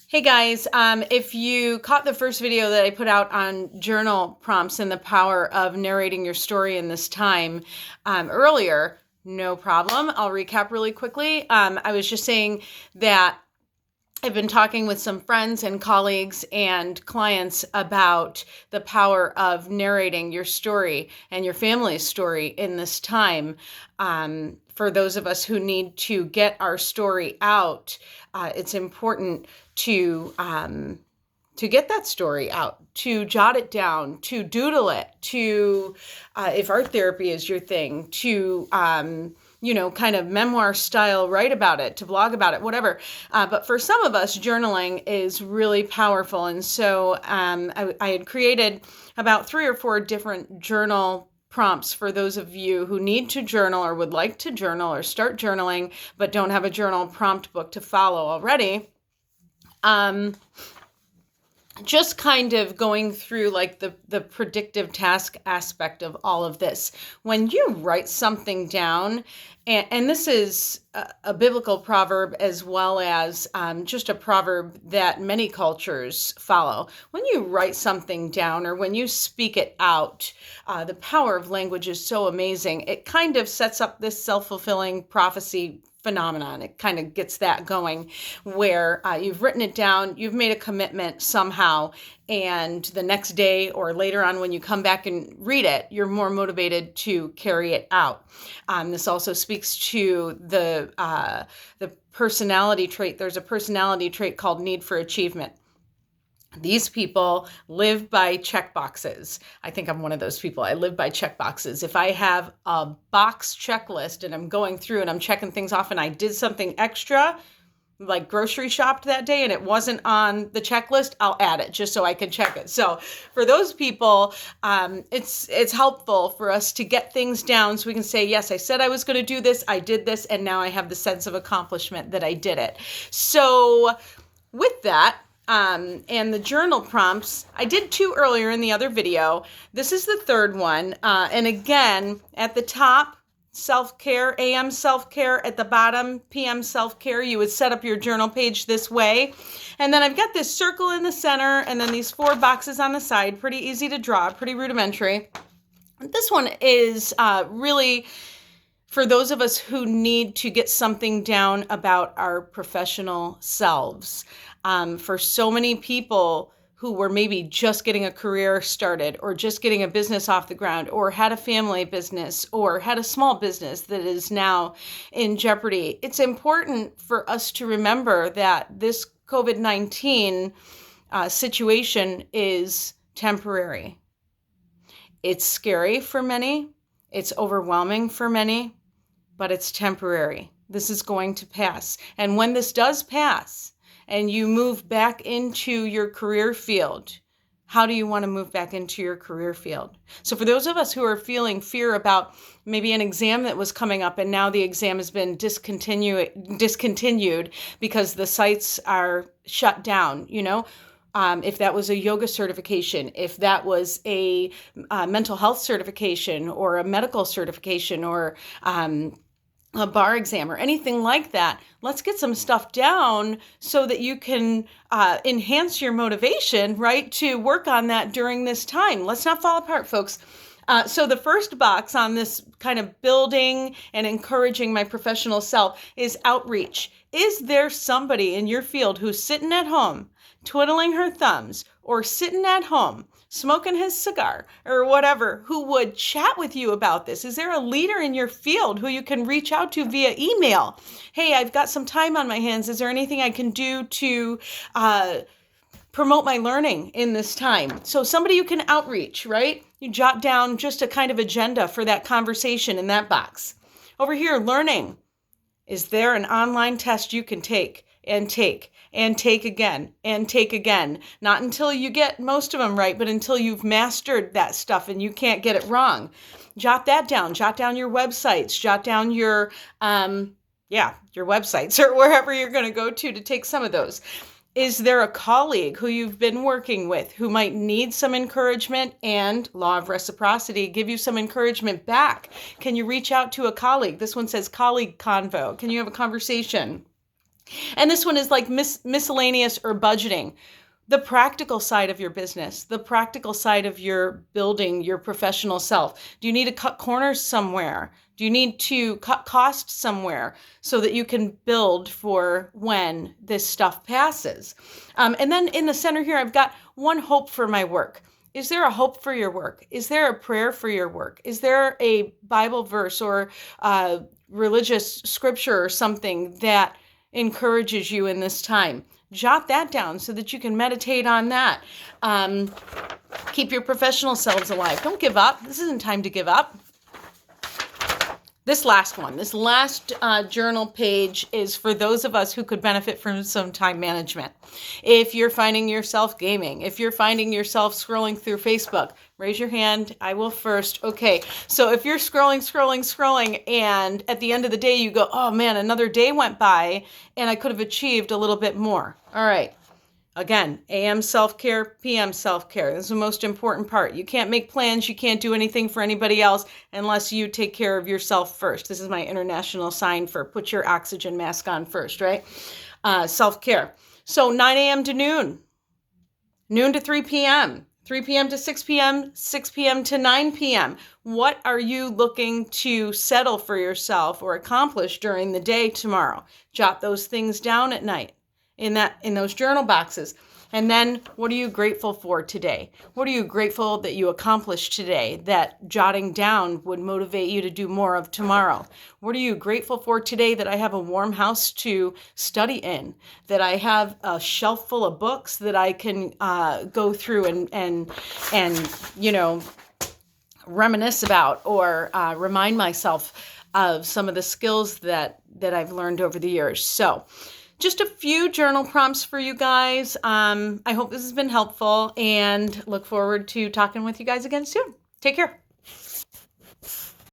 Hey guys, if you caught the first video that I put out on journal prompts and the power of narrating your story in this time earlier, no problem. I'll recap really quickly. I was just saying that I've been talking with some friends and colleagues and clients about the power of narrating your story and your family's story in this time. For those of us who need to get our story out, it's important to get that story out, to jot it down, to doodle it, to, if art therapy is your thing, to, kind of memoir style, write about it, to blog about it, whatever. But for some of us, journaling is really powerful. And so I had created about 3 or 4 different journal prompts for those of you who need to journal or would like to journal or start journaling, but don't have a journal prompt book to follow already. Just kind of going through like the predictive task aspect of all of this. When you write something down, and this is a biblical proverb as well as just a proverb that many cultures follow. When you write something down or when you speak it out, the power of language is so amazing. It kind of sets up this self-fulfilling prophecy phenomenon. It kind of gets that going where you've written it down, you've made a commitment somehow, and the next day or later on when you come back and read it, you're more motivated to carry it out. This also speaks to the personality trait. There's a personality trait called need for achievement. These people live by check boxes. I think I'm one of those people. I live by check boxes. If I have a box checklist and I'm going through and I'm checking things off and I did something extra, like grocery shopped that day and it wasn't on the checklist, I'll add it just so I can check it. So for those people, it's helpful for us to get things down so we can say, yes, I said I was going to do this, I did this, and now I have the sense of accomplishment that I did it. So with that, and the journal prompts, I did 2 earlier in the other video. This is the 3rd one. And again, at the top, self-care, AM self-care, at the bottom, PM self-care. You would set up your journal page this way. And then I've got this circle in the center and then these 4 boxes on the side. Pretty easy to draw, pretty rudimentary. This one is really for those of us who need to get something down about our professional selves. For so many people who were maybe just getting a career started or just getting a business off the ground or had a family business or had a small business that is now in jeopardy, it's important for us to remember that this COVID-19 situation is temporary. It's scary for many. It's overwhelming for many, but it's temporary. This is going to pass. And when this does pass and you move back into your career field, how do you want to move back into your career field? So for those of us who are feeling fear about maybe an exam that was coming up and now the exam has been discontinued because the sites are shut down, if that was a yoga certification, if that was a mental health certification or a medical certification or a bar exam or anything like that, let's get some stuff down so that you can enhance your motivation, right, to work on that during this time. Let's not fall apart, folks. So the first box on this kind of building and encouraging my professional self is outreach. Is there somebody in your field who's sitting at home, twiddling her thumbs, or sitting at home, smoking his cigar, or whatever, who would chat with you about this? Is there a leader in your field who you can reach out to via email? Hey, I've got some time on my hands. Is there anything I can do to promote my learning in this time? So somebody you can outreach, right? You jot down just a kind of agenda for that conversation in that box. Over here, learning. Is there an online test you can take and take and take again and take again? Not until you get most of them right, but until you've mastered that stuff and you can't get it wrong. Jot that down. Jot down your websites. Jot down your websites or wherever you're going to go to take some of those. Is there a colleague who you've been working with who might need some encouragement and law of reciprocity, give you some encouragement back? Can you reach out to a colleague? This one says colleague convo. Can you have a conversation? And this one is like miscellaneous or budgeting. The practical side of your business, the practical side of your building your professional self. Do you need to cut corners somewhere? Do you need to cut costs somewhere so that you can build for when this stuff passes? And then in the center here, I've got one hope for my work. Is there a hope for your work? Is there a prayer for your work? Is there a Bible verse or religious scripture or something that encourages you in this time? Jot that down so that you can meditate on that. Keep your professional selves alive. Don't give up. This isn't time to give up. This last journal page is for those of us who could benefit from some time management. If you're finding yourself gaming, if you're finding yourself scrolling through Facebook, raise your hand. I will first. Okay, so if you're scrolling, and at the end of the day you go, oh man, another day went by and I could have achieved a little bit more. All right. Again, AM self-care, PM self-care. This is the most important part. You can't make plans. You can't do anything for anybody else unless you take care of yourself first. This is my international sign for put your oxygen mask on first, right? Self-care. So 9 a.m. to noon to 3 p.m., 3 p.m. to 6 p.m., 6 p.m. to 9 p.m. What are you looking to settle for yourself or accomplish during the day tomorrow? Jot those things down at night in those journal boxes. And then what are you grateful for today? What are you grateful that you accomplished today that jotting down would motivate you to do more of tomorrow? What are you grateful for today that I have a warm house to study in, that I have a shelf full of books that I can go through and reminisce about or remind myself of some of the skills that I've learned over the years. So just a few journal prompts for you guys. I hope this has been helpful and look forward to talking with you guys again soon. Take care.